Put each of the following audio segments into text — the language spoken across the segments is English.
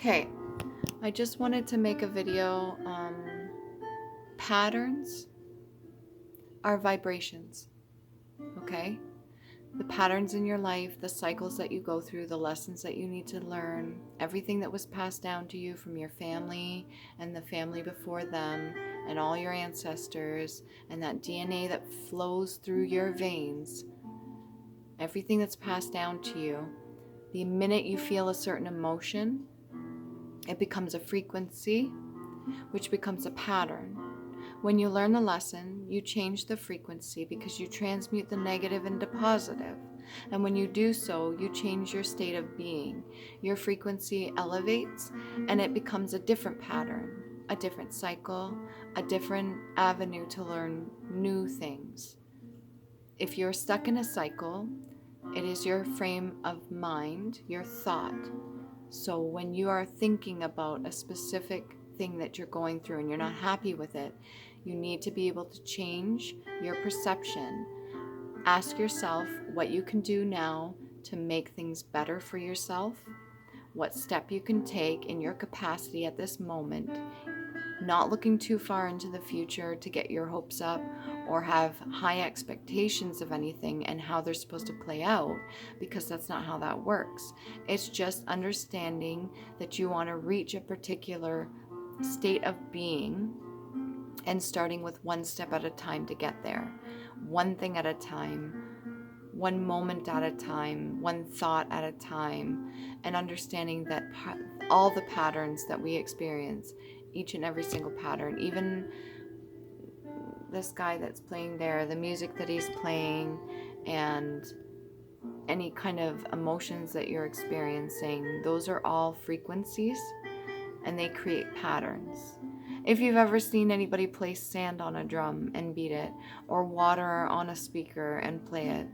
Okay, I just wanted to make a video. Patterns are vibrations, okay? The patterns in your life, the cycles that you go through, the lessons that you need to learn, everything that was passed down to you from your family and the family before them and all your ancestors and that DNA that flows through your veins, everything that's passed down to you, the minute you feel a certain emotion, it becomes a frequency, which becomes a pattern. When you learn the lesson, you change the frequency because you transmute the negative into positive. And when you do so, you change your state of being. Your frequency elevates and it becomes a different pattern, a different cycle, a different avenue to learn new things. If you're stuck in a cycle, it is your frame of mind, your thought. So when you are thinking about a specific thing that you're going through and you're not happy with it, you need to be able to change your perception. Ask yourself what you can do now to make things better for yourself, what step you can take in your capacity at this moment, not looking too far into the future to get your hopes up or have high expectations of anything and how they're supposed to play out, because that's not how that works. It's just understanding that you want to reach a particular state of being and starting with one step at a time to get there, one thing at a time, one moment at a time, one thought at a time, and understanding that all the patterns that we experience, each and every single pattern, even this guy that's playing there, the music that he's playing, and any kind of emotions that you're experiencing, those are all frequencies and they create patterns. If you've ever seen anybody place sand on a drum and beat it, or water on a speaker and play it,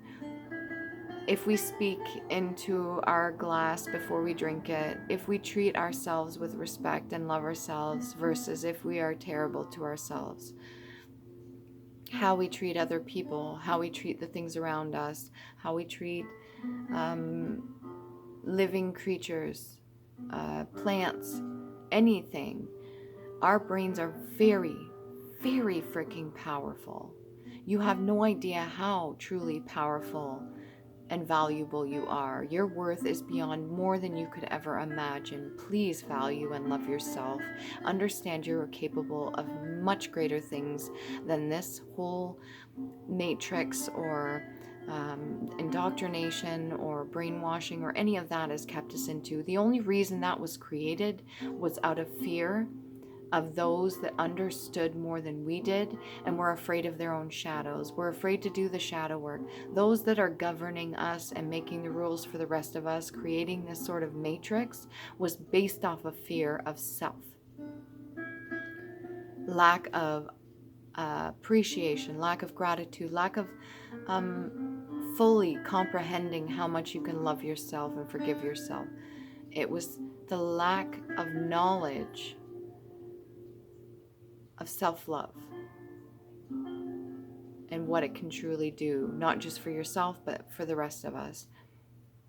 if we speak into our glass before we drink it, if we treat ourselves with respect and love ourselves versus if we are terrible to ourselves, how we treat other people, how we treat the things around us, how we treat living creatures, plants, anything. Our brains are very, very freaking powerful. You have no idea how truly powerful and valuable you are. Your worth is beyond more than you could ever imagine. Please value and love yourself. Understand you're capable of much greater things than this whole matrix or indoctrination or brainwashing or any of that has kept us into. The only reason that was created was out of fear of those that understood more than we did and were afraid of their own shadows. We're afraid to do the shadow work. Those that are governing us and making the rules for the rest of us, creating this sort of matrix, was based off of fear of self. Lack of appreciation, lack of gratitude, lack of fully comprehending how much you can love yourself and forgive yourself. It was the lack of knowledge of self-love and what it can truly do, not just for yourself, but for the rest of us.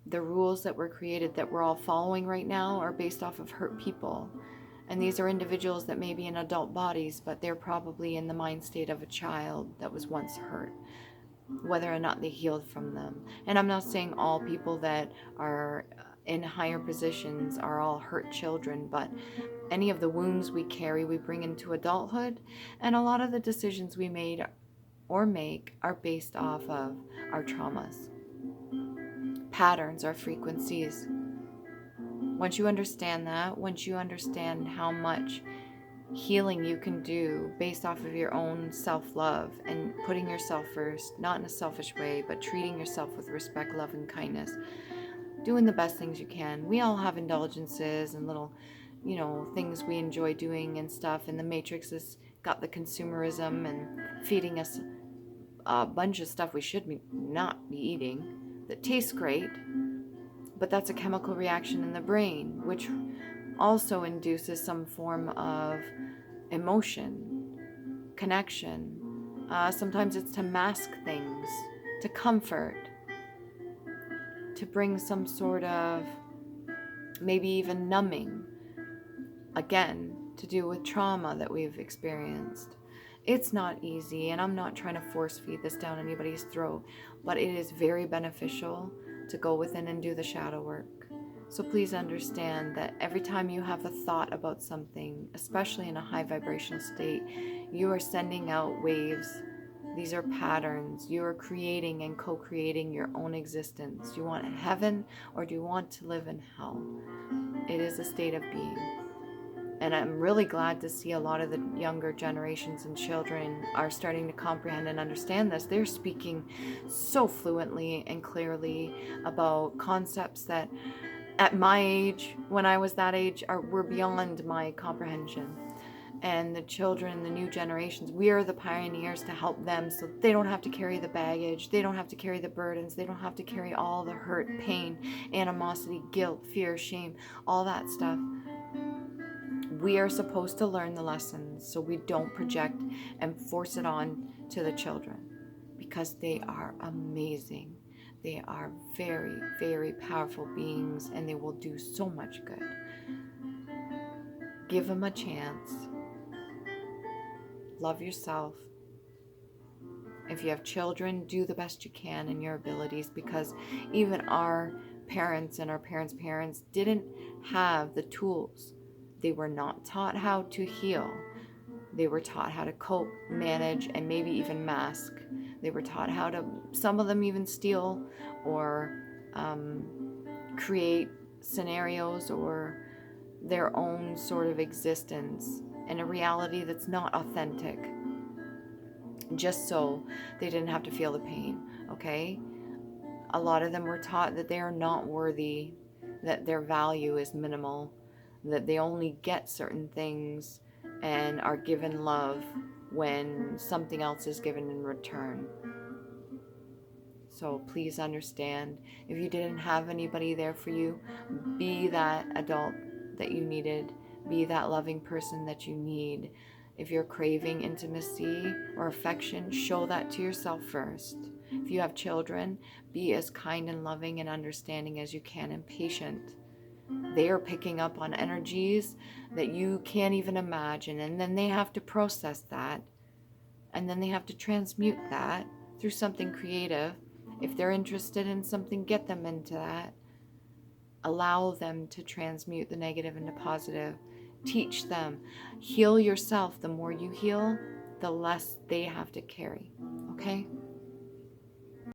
The rules that were created that we're all following right now are based off of hurt people. And these are individuals that may be in adult bodies, but they're probably in the mind state of a child that was once hurt, whether or not they healed from them. And I'm not saying all people that are in higher positions are all hurt children, but any of the wounds we carry, we bring into adulthood. And a lot of the decisions we made or make are based off of our traumas. Patterns are frequencies. Once you understand that, once you understand how much healing you can do based off of your own self-love and putting yourself first, not in a selfish way, but treating yourself with respect, love, and kindness, doing the best things you can. We all have indulgences and little, things we enjoy doing and stuff, and the Matrix has got the consumerism and feeding us a bunch of stuff we should not be eating that tastes great, but that's a chemical reaction in the brain, which also induces some form of emotion, connection. Sometimes it's to mask things, to comfort, to bring some sort of maybe even numbing. again, to do with trauma that we've experienced. It's not easy, and I'm not trying to force feed this down anybody's throat, but it is very beneficial to go within and do the shadow work. So please understand that every time you have a thought about something, especially in a high vibrational state, you are sending out waves. These are patterns. You are creating and co-creating your own existence. Do you want heaven or do you want to live in hell? It is a state of being. And I'm really glad to see a lot of the younger generations and children are starting to comprehend and understand this. They're speaking so fluently and clearly about concepts that at my age, when I was that age, were beyond my comprehension. And the children, the new generations, we are the pioneers to help them so they don't have to carry the baggage, they don't have to carry the burdens, they don't have to carry all the hurt, pain, animosity, guilt, fear, shame, all that stuff. We are supposed to learn the lessons so we don't project and force it on to the children, because they are amazing. They are very, very powerful beings, and they will do so much good. Give them a chance. Love yourself. If you have children, do the best you can in your abilities, because even our parents and our parents' parents didn't have the tools. They were not taught how to heal. They were taught how to cope, manage, and maybe even mask. They were taught how to, some of them even steal or create scenarios or their own sort of existence in a reality that's not authentic, just so they didn't have to feel the pain, okay? A lot of them were taught that they are not worthy, that their value is minimal, that they only get certain things and are given love when something else is given in return. So please understand, if you didn't have anybody there for you, be that adult that you needed, be that loving person that you need. If you're craving intimacy or affection, show that to yourself first. If you have children, be as kind and loving and understanding as you can, and patient. They are picking up on energies that you can't even imagine, and then they have to process that, and then they have to transmute that through something creative. If they're interested in something, get them into that. Allow them to transmute the negative into positive. Teach them. Heal yourself. The more you heal, the less they have to carry. Okay?